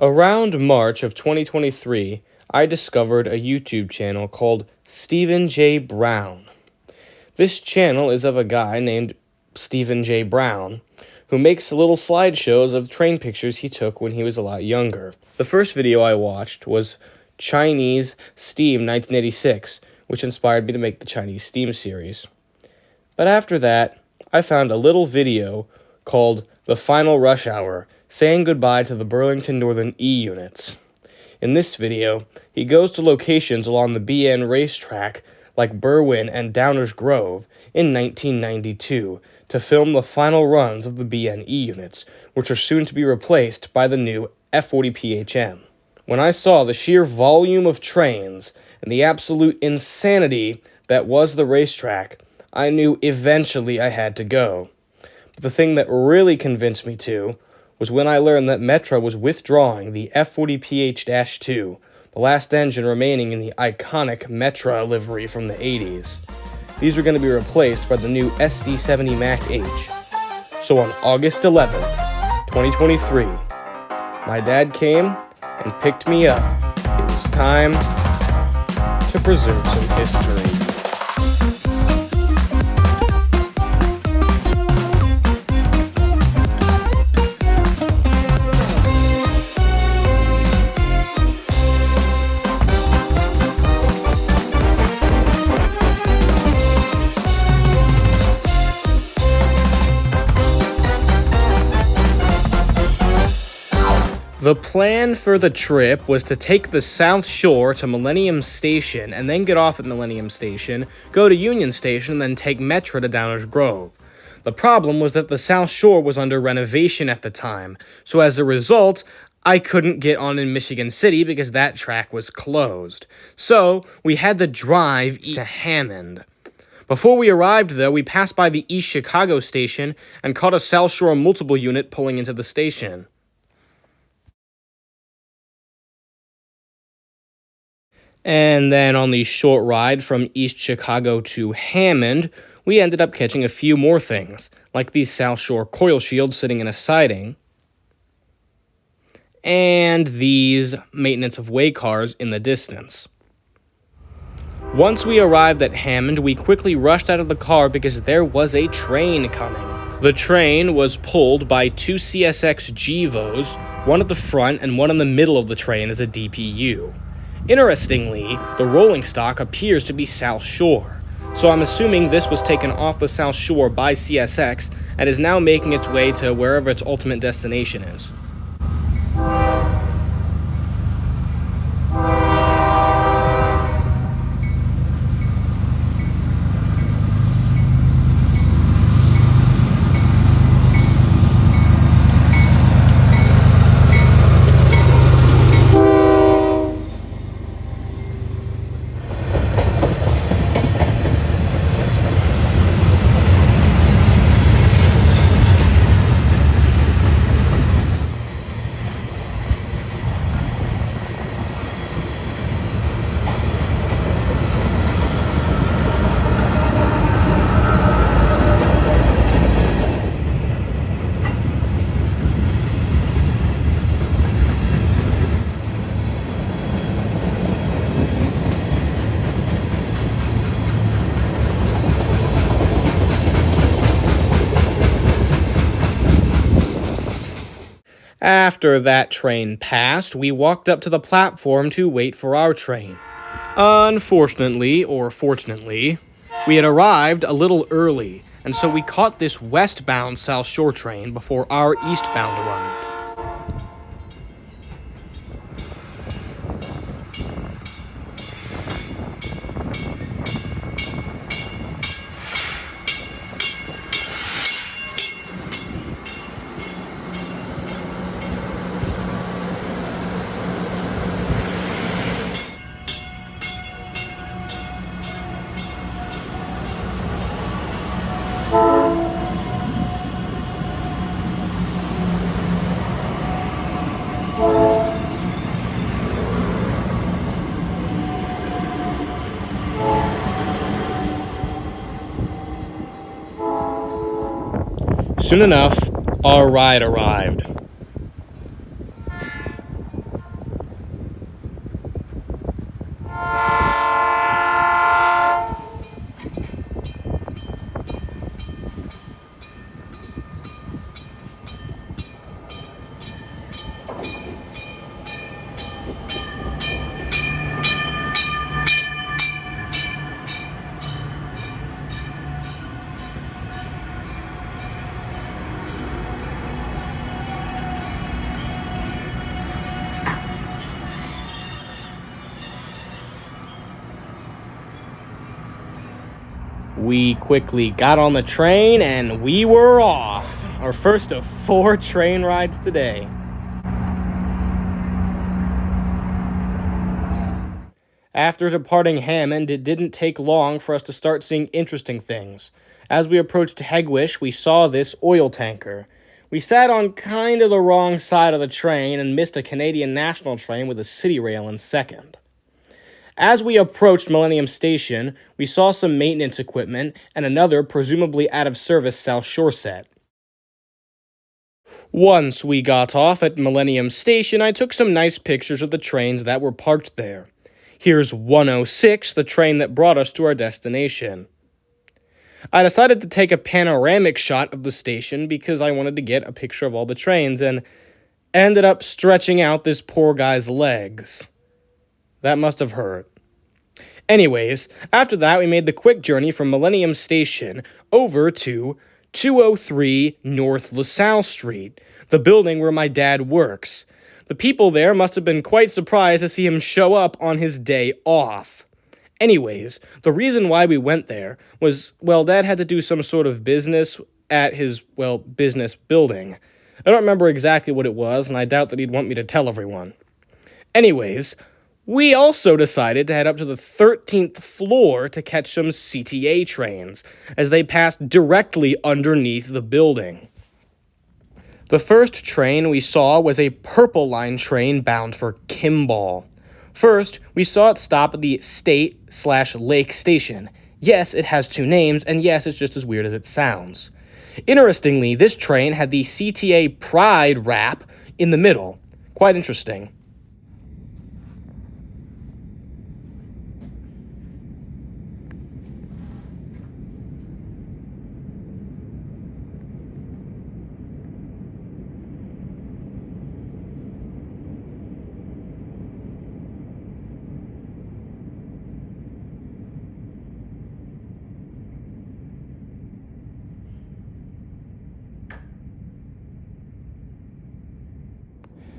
Around March of 2023, I discovered a YouTube channel called Stephen J. Brown. This channel is of a guy named Stephen J. Brown, who makes little slideshows of train pictures he took when he was a lot younger. The first video I watched was Chinese Steam 1986, which inspired me to make the Chinese Steam series. But after that, I found a little video called The Final Rush Hour, saying goodbye to the Burlington Northern E units. In this video, he goes to locations along the BN racetrack like Berwyn and Downers Grove in 1992 to film the final runs of the BNE units, which are soon to be replaced by the new F40 PHM. When I saw the sheer volume of trains and the absolute insanity that was the racetrack, I knew eventually I had to go. But the thing that really convinced me to was when I learned that Metra was withdrawing the F40PH-2, the last engine remaining in the iconic Metra livery from the 80s. These were going to be replaced by the new SD70 Mac H. So on August 11th, 2023, my dad came and picked me up. It was time to preserve some history. The plan for the trip was to take the South Shore to Millennium Station and then get off at Millennium Station, go to Union Station, and then take Metra to Downers Grove. The problem was that the South Shore was under renovation at the time, so as a result, I couldn't get on in Michigan City because that track was closed. So we had to drive to Hammond. Before we arrived, though, we passed by the East Chicago station and caught a South Shore multiple unit pulling into the station. And then on the short ride from East Chicago to Hammond, we ended up catching a few more things, like these South Shore coil shields sitting in a siding, and these maintenance of way cars in the distance. Once we arrived at Hammond, we quickly rushed out of the car because there was a train coming. The train was pulled by two CSX GEVOs, one at the front and one in the middle of the train as a DPU. Interestingly, the rolling stock appears to be South Shore, so I'm assuming this was taken off the South Shore by CSX and is now making its way to wherever its ultimate destination is. After that train passed, we walked up to the platform to wait for our train. Unfortunately, or fortunately, we had arrived a little early, and so we caught this westbound South Shore train before our eastbound arrived. Soon enough, our ride arrived. We quickly got on the train and we were off. Our first of 4 train rides today. After departing Hammond, it didn't take long for us to start seeing interesting things. As we approached Hegwish, we saw this oil tanker. We sat on kind of the wrong side of the train and missed a Canadian National train with a city rail in second. As we approached Millennium Station, we saw some maintenance equipment and another presumably out-of-service South Shore set. Once we got off at Millennium Station, I took some nice pictures of the trains that were parked there. Here's 106, the train that brought us to our destination. I decided to take a panoramic shot of the station because I wanted to get a picture of all the trains and ended up stretching out this poor guy's legs. That must have hurt. Anyways, after that, we made the quick journey from Millennium Station over to 203 North LaSalle Street, the building where my dad works. The people there must have been quite surprised to see him show up on his day off. Anyways, the reason why we went there was, Dad had to do some sort of business at his, business building. I don't remember exactly what it was, and I doubt that he'd want me to tell everyone. Anyways, we also decided to head up to the 13th floor to catch some CTA trains, as they passed directly underneath the building. The first train we saw was a Purple Line train bound for Kimball. First, we saw it stop at the State/Lake Station. Yes, it has 2 names, and yes, it's just as weird as it sounds. Interestingly, this train had the CTA Pride wrap in the middle. Quite interesting.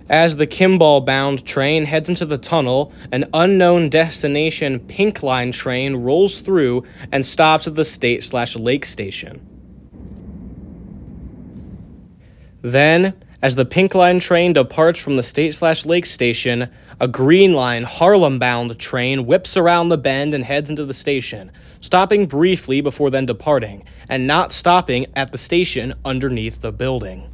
As the Kimball-bound train heads into the tunnel, an unknown destination Pink Line train rolls through and stops at the State/Lake Station. Then, as the Pink Line train departs from the State/Lake Station, a Green Line Harlem-bound train whips around the bend and heads into the station, stopping briefly before then departing, and not stopping at the station underneath the building.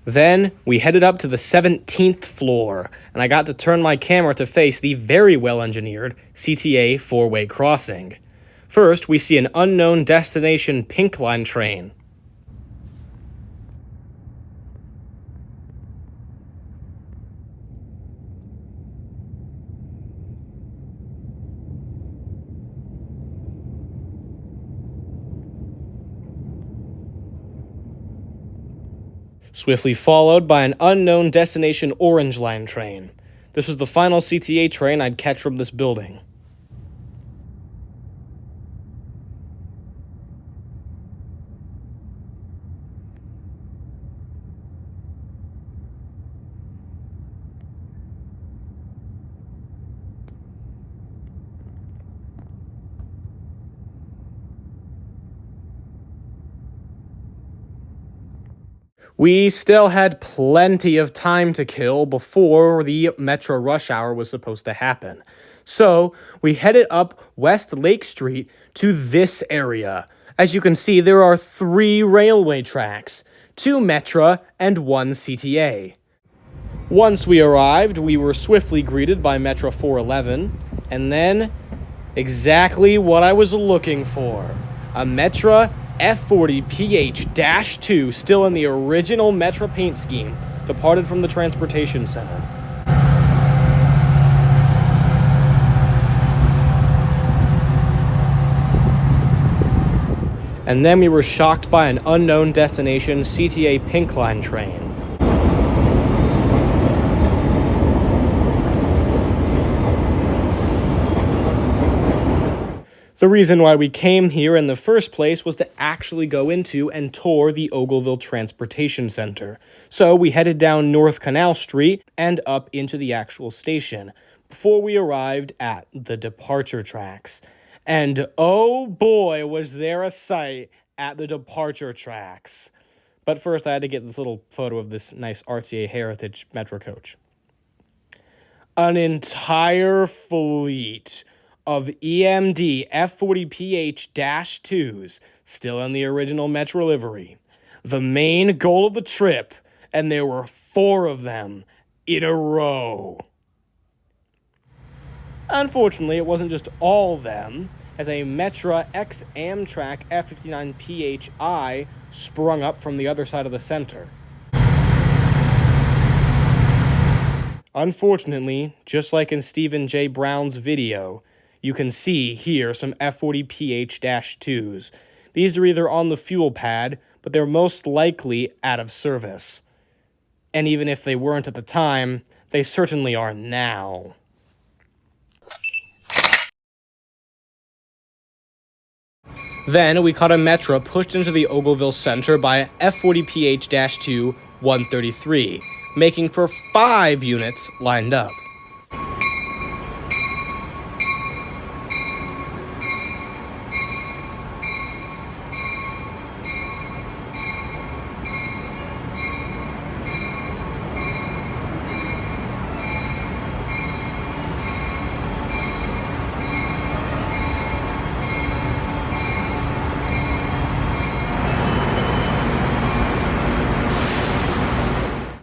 Then, we headed up to the 17th floor, and I got to turn my camera to face the very well-engineered CTA 4-way crossing. First, we see an unknown destination Pink Line train. Swiftly followed by an unknown destination Orange Line train. This was the final CTA train I'd catch from this building. We still had plenty of time to kill before the Metro rush hour was supposed to happen. So, we headed up West Lake Street to this area. As you can see, there are 3 railway tracks, 2 Metra and 1 CTA. Once we arrived, we were swiftly greeted by Metro 411, and then exactly what I was looking for. A Metra F40PH-2, still in the original Metra paint scheme, departed from the transportation center. And then we were shocked by an unknown destination CTA Pink Line train. The reason why we came here in the first place was to actually go into and tour the Ogleville Transportation Center. So we headed down North Canal Street and up into the actual station before we arrived at the departure tracks. And oh boy, was there a sight at the departure tracks. But first I had to get this little photo of this nice RTA Heritage Metro coach. An entire fleet of EMD F40PH-2s, still in the original Metro livery. The main goal of the trip, and there were 4 of them in a row. Unfortunately, it wasn't just all them, as a Metra X Amtrak F59PHI sprung up from the other side of the center. Unfortunately, just like in Stephen J. Brown's video, you can see here some F40PH-2s. These are either on the fuel pad, but they're most likely out of service. And even if they weren't at the time, they certainly are now. Then we caught a Metra pushed into the Ogleville Center by F40PH-2 133, making for 5 units lined up.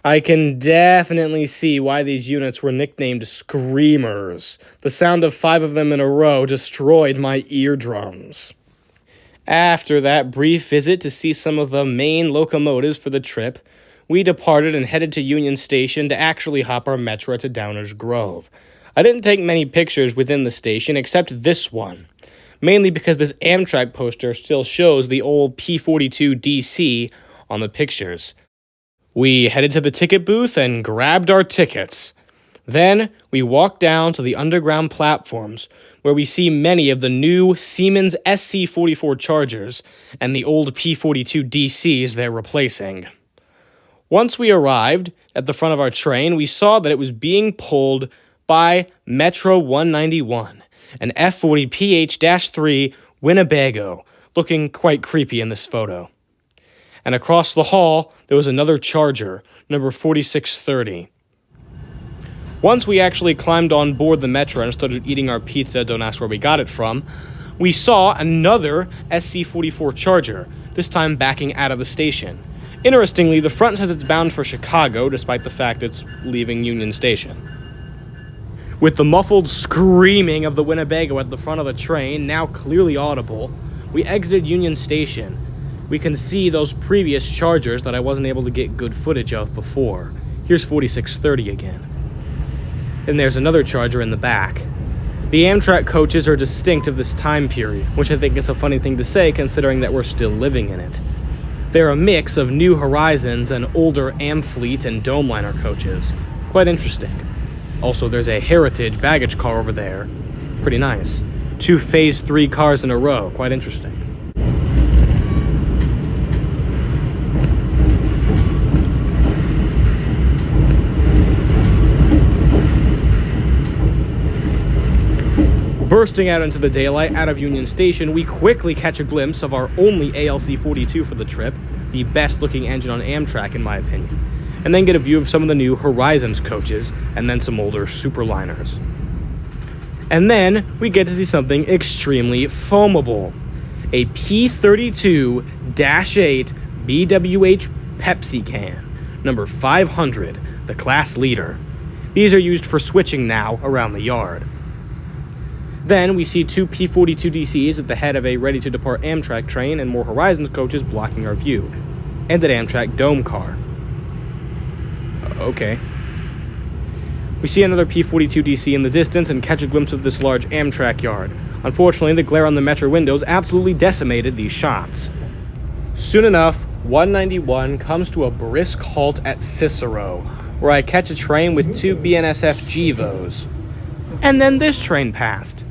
I can definitely see why these units were nicknamed Screamers. The sound of 5 of them in a row destroyed my eardrums. After that brief visit to see some of the main locomotives for the trip, we departed and headed to Union Station to actually hop our Metra to Downers Grove. I didn't take many pictures within the station except this one, mainly because this Amtrak poster still shows the old P42 DC on the pictures. We headed to the ticket booth and grabbed our tickets. Then we walked down to the underground platforms, where we see many of the new Siemens SC44 Chargers and the old P42 DCs they're replacing. Once we arrived at the front of our train, we saw that it was being pulled by Metro 191, an F40PH-3 Winnebago, looking quite creepy in this photo. And across the hall, there was another Charger, number 4630. Once we actually climbed on board the Metra and started eating our pizza, don't ask where we got it from, we saw another SC44 Charger, this time backing out of the station. Interestingly, the front says it's bound for Chicago, despite the fact it's leaving Union Station. With the muffled screaming of the Winnebago at the front of the train, now clearly audible, we exited Union Station. We can see those previous Chargers that I wasn't able to get good footage of before. Here's 4630 again. And there's another Charger in the back. The Amtrak coaches are distinct of this time period, which I think is a funny thing to say considering that we're still living in it. They're a mix of New Horizons and older Amfleet and Domeliner coaches. Quite interesting. Also, there's a Heritage baggage car over there. Pretty nice. 2 Phase 3 cars in a row. Quite interesting. Bursting out into the daylight out of Union Station, we quickly catch a glimpse of our only ALC-42 for the trip, the best looking engine on Amtrak in my opinion, and then get a view of some of the new Horizons coaches, and then some older Superliners. And then we get to see something extremely foamable, a P32-8 BWH Pepsi can, number 500, the class leader. These are used for switching now around the yard. Then we see two P-42DCs at the head of a ready-to-depart Amtrak train and more Horizons coaches blocking our view, and an Amtrak dome car. Okay. We see another P-42DC in the distance and catch a glimpse of this large Amtrak yard. Unfortunately, the glare on the metro windows absolutely decimated these shots. Soon enough, 191 comes to a brisk halt at Cicero, where I catch a train with two BNSF GEVOs. And then this train passed.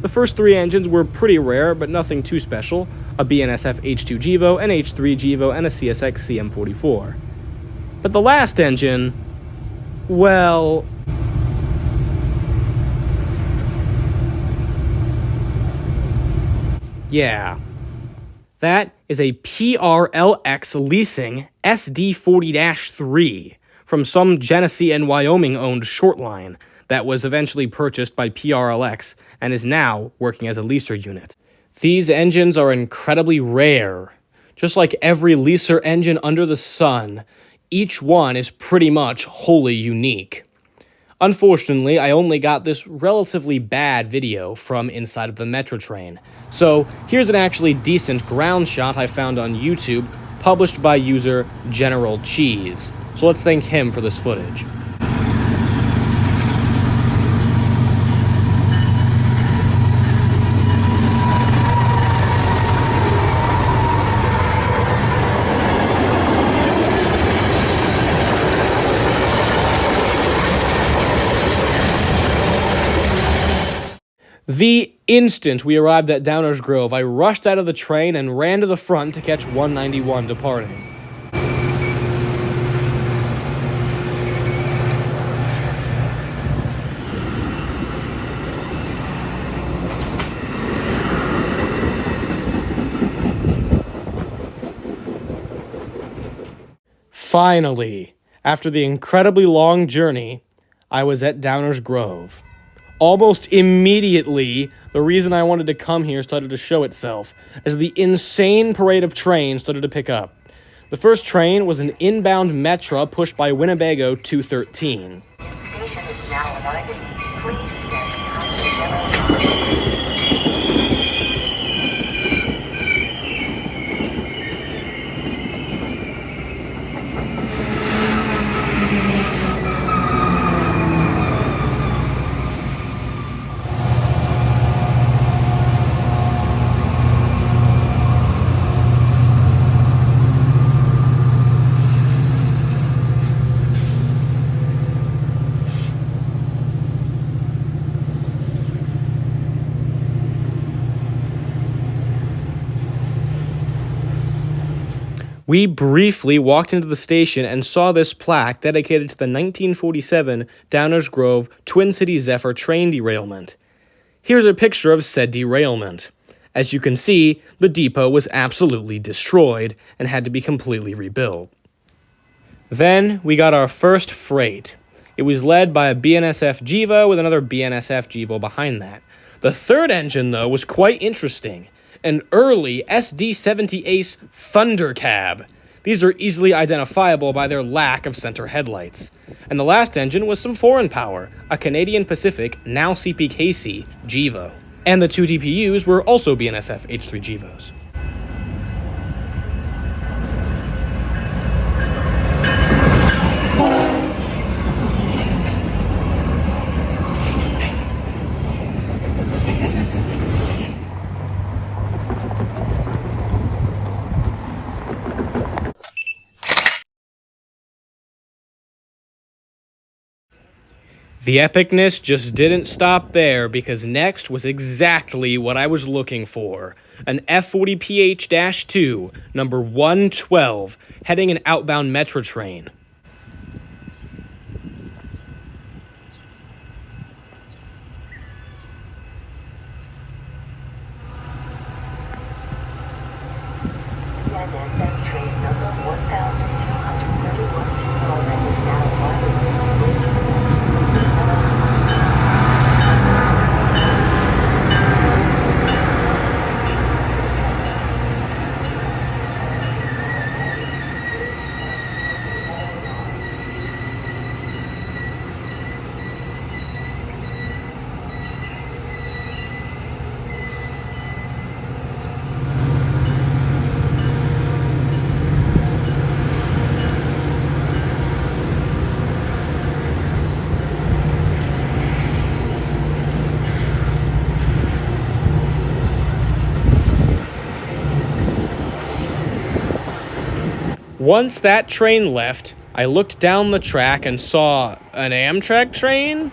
The first three engines were pretty rare, but nothing too special. A BNSF H2 GEVO, an H3 GEVO, and a CSX CM44. But the last engine, well... yeah. That is a PRLX Leasing SD40-3 from some Genesee and Wyoming-owned short line that was eventually purchased by PRLX and is now working as a leaser unit. These engines are incredibly rare. Just like every leaser engine under the sun, each one is pretty much wholly unique. Unfortunately, I only got this relatively bad video from inside of the metro train. So here's an actually decent ground shot I found on YouTube, published by user General Cheese. So let's thank him for this footage. The instant we arrived at Downers Grove, I rushed out of the train and ran to the front to catch 191 departing. Finally, after the incredibly long journey, I was at Downers Grove. Almost immediately, the reason I wanted to come here started to show itself, as the insane parade of trains started to pick up. The first train was an inbound Metra pushed by Winnebago 213. Station is now arriving. Please stand behind the yellow line. We briefly walked into the station and saw this plaque dedicated to the 1947 Downers Grove Twin City Zephyr train derailment. Here's a picture of said derailment. As you can see, the depot was absolutely destroyed and had to be completely rebuilt. Then we got our first freight. It was led by a BNSF GEVO with another BNSF GEVO behind that. The third engine, though, was quite interesting. An early SD-70 Ace Thunder Cab. These are easily identifiable by their lack of center headlights. And the last engine was some foreign power, a Canadian Pacific, now CPKC, GEVO. And the two DPUs were also BNSF H3 GEVOs. The epicness just didn't stop there, because next was exactly what I was looking for. An F40PH-2, number 112, heading an outbound metro train. BNSF train number 1231 to Norman is now arriving. Please stand behind the yellow line. Once that train left, I looked down the track and saw an Amtrak train.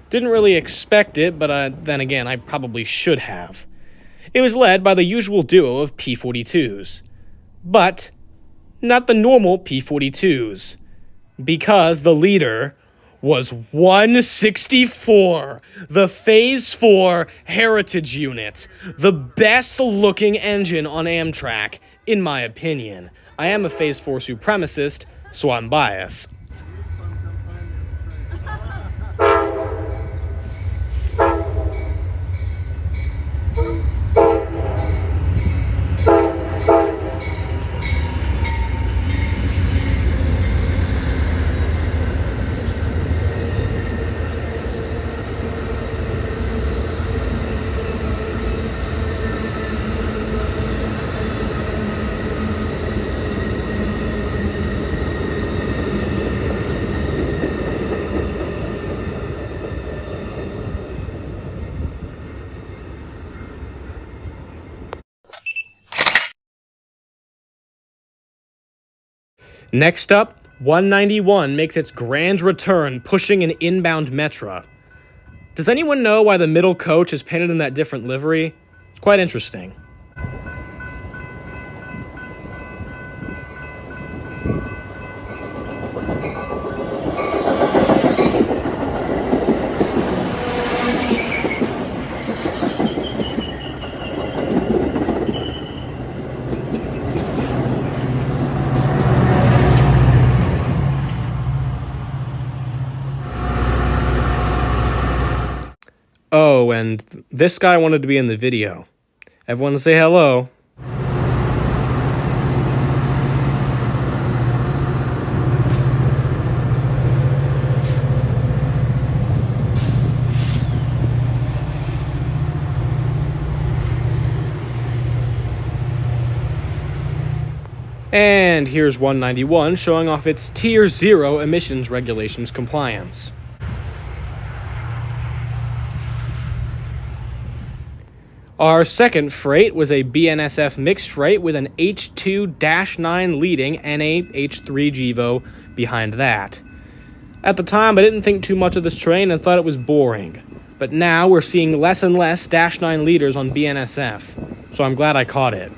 Didn't really expect it, but then again, I probably should have. It was led by the usual duo of P-42s. But not the normal P-42s. Because the leader was 164, the Phase 4 Heritage Unit, the best looking engine on Amtrak, in my opinion. I am a Phase 4 supremacist, so I'm biased. Next up, 191 makes its grand return, pushing an inbound Metra. Does anyone know why the middle coach is painted in that different livery? It's quite interesting. Oh, and this guy wanted to be in the video. Everyone say hello. And here's 191 showing off its Tier 0 emissions regulations compliance. Our second freight was a BNSF mixed freight with an H2-9 leading and a H3 GEVO behind that. At the time, I didn't think too much of this train and thought it was boring. But now we're seeing less and less -9 leaders on BNSF, so I'm glad I caught it.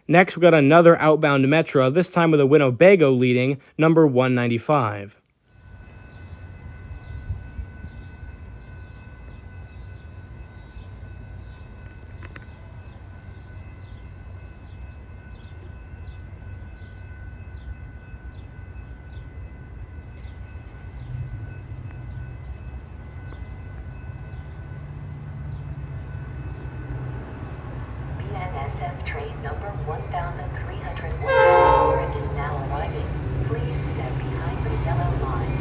Next, we got another outbound Metra, this time with a Winnebago leading, number 195. BNSF train number 1301 is now arriving. Please step behind the yellow line.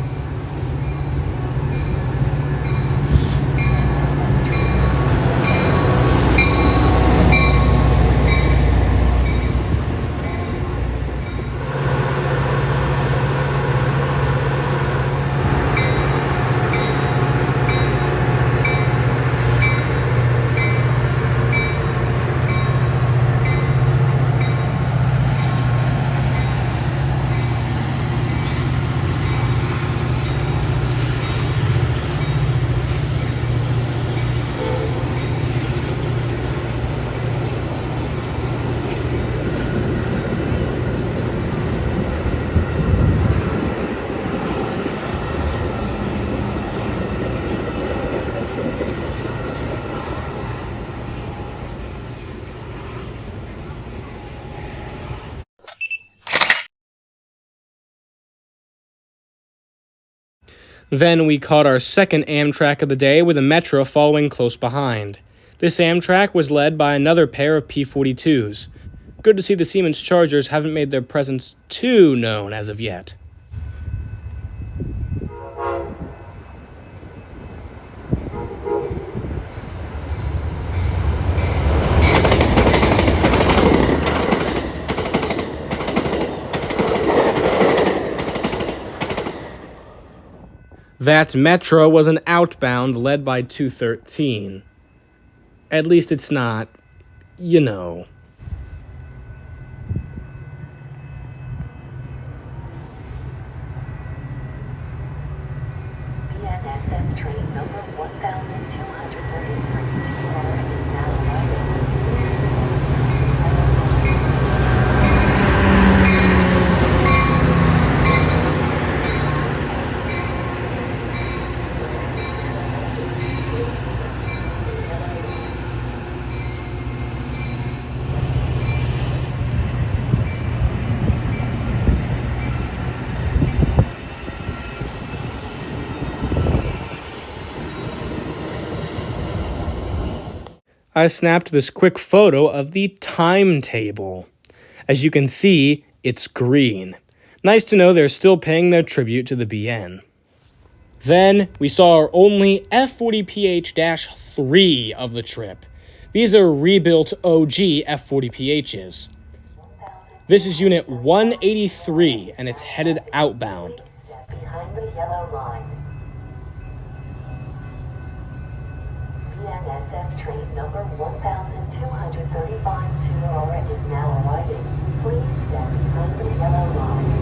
Then we caught our second Amtrak of the day with a Metro following close behind. This Amtrak was led by another pair of P-42s. Good to see the Siemens Chargers haven't made their presence too known as of yet. That Metro was an outbound led by 213. At least it's not, you know. BNSF train number 1233 2R is now arriving. I snapped this quick photo of the timetable. As you can see, it's green. Nice to know they're still paying their tribute to the BN. Then we saw our only F40PH-3 of the trip. These are rebuilt OG F40PHs. This is Unit 183, and it's headed outbound. Step behind the yellow line. BNSF train number 1235 2R is now arriving. Please step behind the yellow line.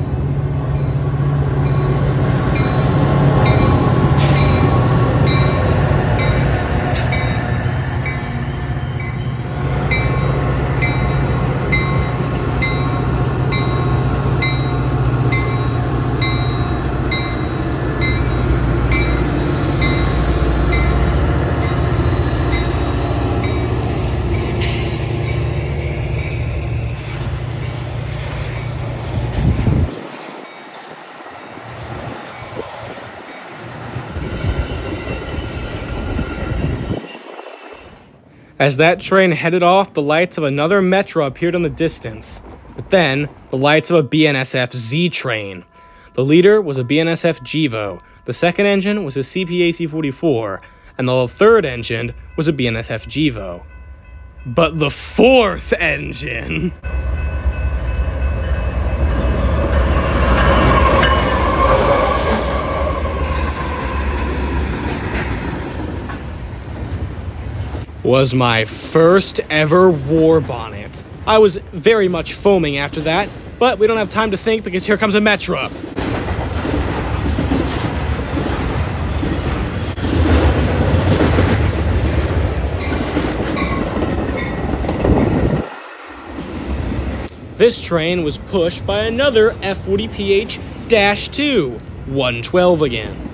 As that train headed off, the lights of another Metro appeared in the distance. But then, the lights of a BNSF Z train. The leader was a BNSF Gevo, the second engine was a CPAC-44, and the third engine was a BNSF Gevo. But the fourth engine was my first ever war bonnet. I was very much foaming after that, but we don't have time to think because here comes a Metro. This train was pushed by another F40PH-2, 112 again.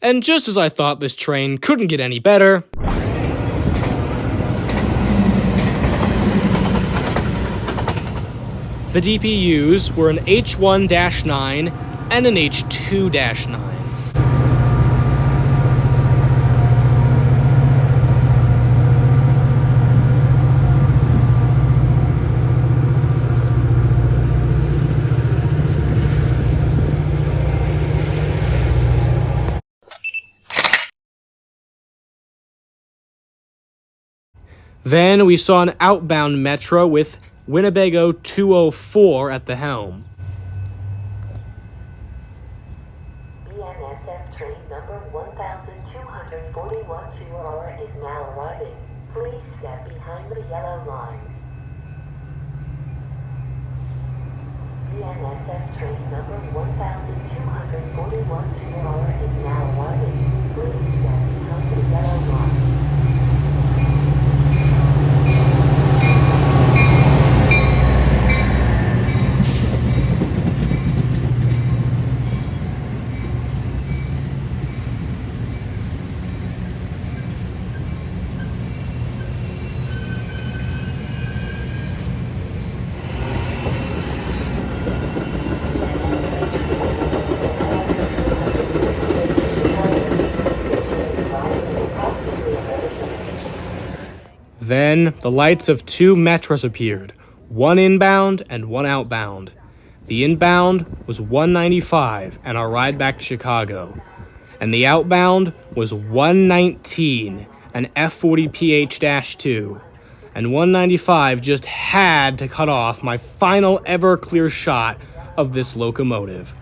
And just as I thought this train couldn't get any better, the DPUs were an H1-9 and an H2-9. Then we saw an outbound Metro with Winnebago 204 at the helm. BNSF train number 1241 2R is now arriving. Please step behind the yellow line. BNSF train number 1241 2R is now arriving. Please step behind the yellow line. Then the lights of two Metros appeared, one inbound and one outbound. The inbound was 195 and our ride back to Chicago. And the outbound was 119, an F40PH-2. And 195 just had to cut off my final ever clear shot of this locomotive.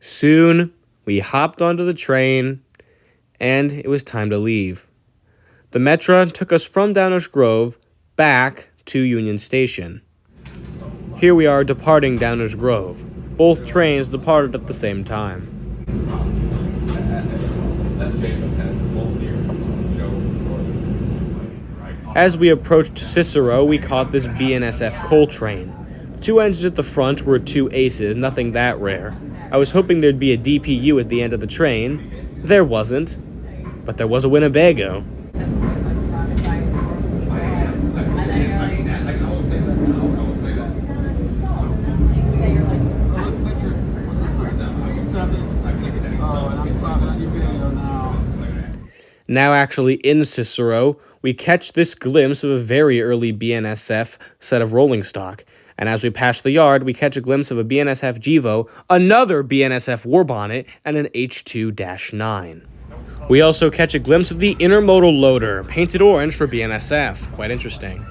Soon, we hopped onto the train, and it was time to leave. The Metra took us from Downers Grove back to Union Station. Here we are departing Downers Grove. Both trains departed at the same time. As we approached Cicero, we caught this BNSF coal train. Two engines at the front were two aces, nothing that rare. I was hoping there'd be a DPU at the end of the train. There wasn't, but there was a Winnebago. Now actually in Cicero, we catch this glimpse of a very early BNSF set of rolling stock. And as we pass the yard, we catch a glimpse of a BNSF Gevo, another BNSF Warbonnet, and an H2-9. We also catch a glimpse of the intermodal loader, painted orange for BNSF. Quite interesting.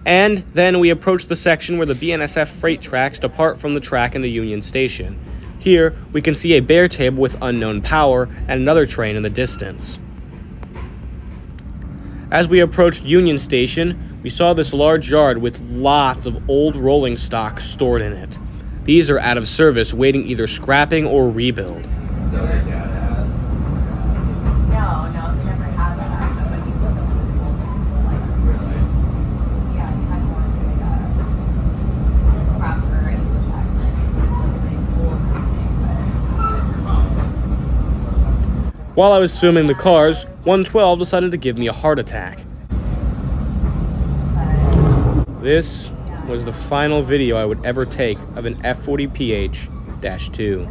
And then we approach the section where the BNSF freight tracks depart from the track into Union Station. Here, we can see a bare table with unknown power and another train in the distance. As we approached Union Station, we saw this large yard with lots of old rolling stock stored in it. These are out of service, waiting either scrapping or rebuild. While I was filming the cars, 112 decided to give me a heart attack. This was the final video I would ever take of an F40PH-2.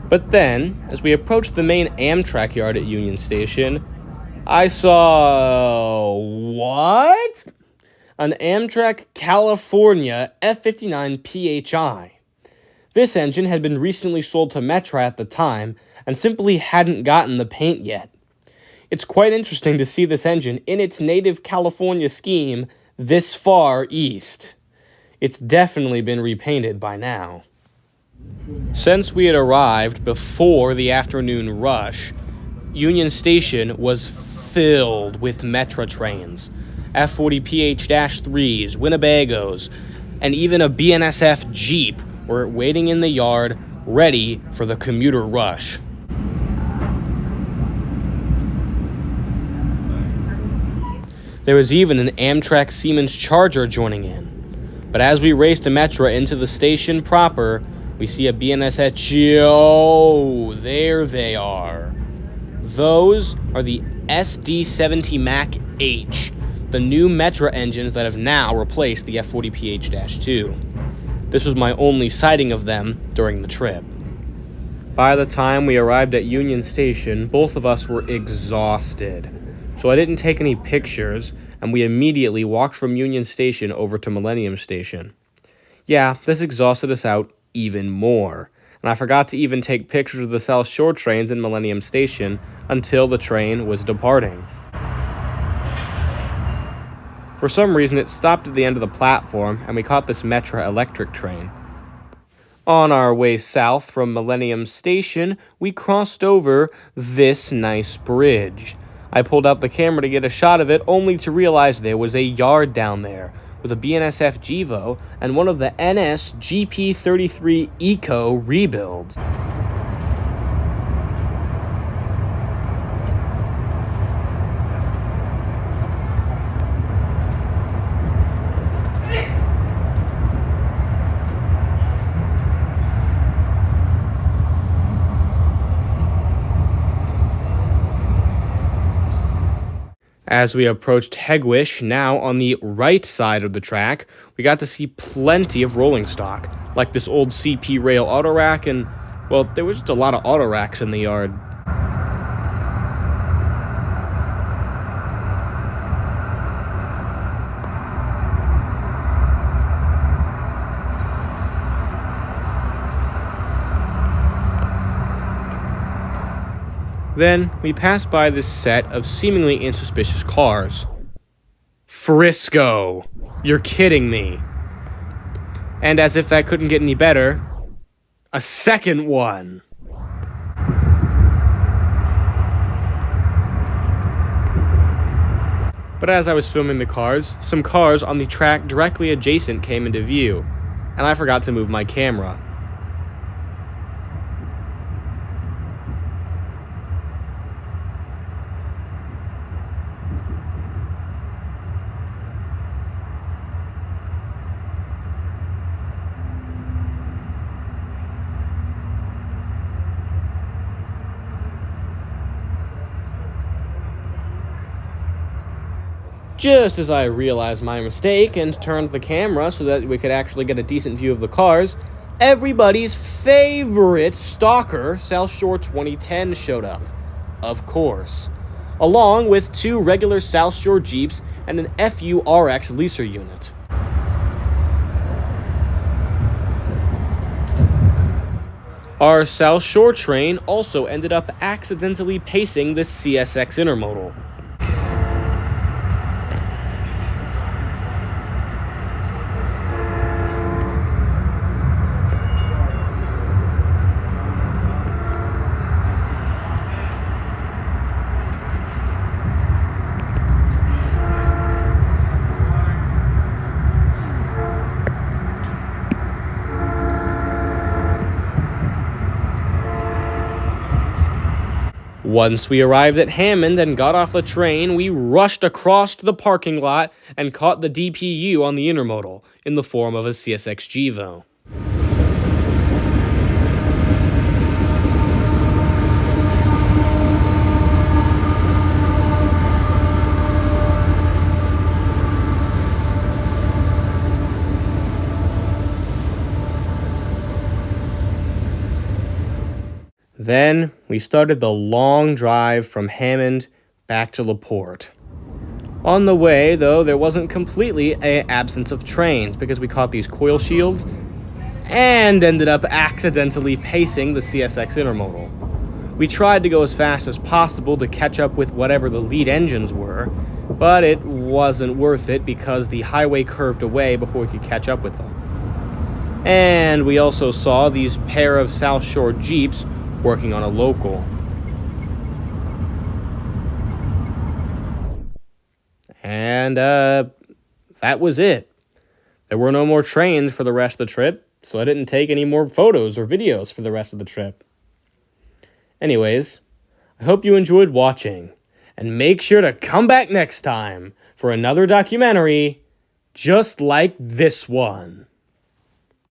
But then, as we approached the main Amtrak yard at Union Station, I saw... what? An Amtrak California F59 PHI. This engine had been recently sold to Metra at the time, and simply hadn't gotten the paint yet. It's quite interesting to see this engine in its native California scheme this far east. It's definitely been repainted by now. Since we had arrived before the afternoon rush, Union Station was filled with Metra trains, F40PH-3s, Winnebagos, and even a BNSF Jeep were waiting in the yard, ready for the commuter rush. There was even an Amtrak Siemens Charger joining in. But as we raced to Metra into the station proper, we see a BNSF. Oh, there they are. Those are the SD70 Mac H, the new Metra engines that have now replaced the F40PH-2. This was my only sighting of them during the trip. By the time we arrived at Union Station, both of us were exhausted. So I didn't take any pictures, and we immediately walked from Union Station over to Millennium Station. Yeah, this exhausted us out even more, and I forgot to even take pictures of the South Shore trains in Millennium Station until the train was departing. For some reason, it stopped at the end of the platform, and we caught this Metra electric train. On our way south from Millennium Station, we crossed over this nice bridge. I pulled out the camera to get a shot of it, only to realize there was a yard down there, with a BNSF Gevo and one of the NS GP33 Eco rebuilds. As we approached Hegwish, now on the right side of the track, we got to see plenty of rolling stock, like this old CP rail auto rack, and, well, there was just a lot of auto racks in the yard. Then, we passed by this set of seemingly insuspicious cars. Frisco! You're kidding me. And as if that couldn't get any better, a second one. But as I was filming the cars, some cars on the track directly adjacent came into view, and I forgot to move my camera. Just as I realized my mistake and turned the camera so that we could actually get a decent view of the cars, everybody's favorite stalker, South Shore 2010, showed up. Of course. Along with 2 regular South Shore Jeeps and an FURX leaser unit. Our South Shore train also ended up accidentally pacing the CSX Intermodal. Once we arrived at Hammond and got off the train, we rushed across to the parking lot and caught the DPU on the intermodal in the form of a CSX Gevo. Then we started the long drive from Hammond back to LaPorte. On the way, though, there wasn't completely an absence of trains because we caught these coil shields and ended up accidentally pacing the CSX Intermodal. We tried to go as fast as possible to catch up with whatever the lead engines were, but it wasn't worth it because the highway curved away before we could catch up with them. And we also saw these pair of South Shore Jeeps working on a local. And that was it. There were no more trains for the rest of the trip, so I didn't take any more photos or videos for the rest of the trip. Anyways, I hope you enjoyed watching, and make sure to come back next time for another documentary just like this one.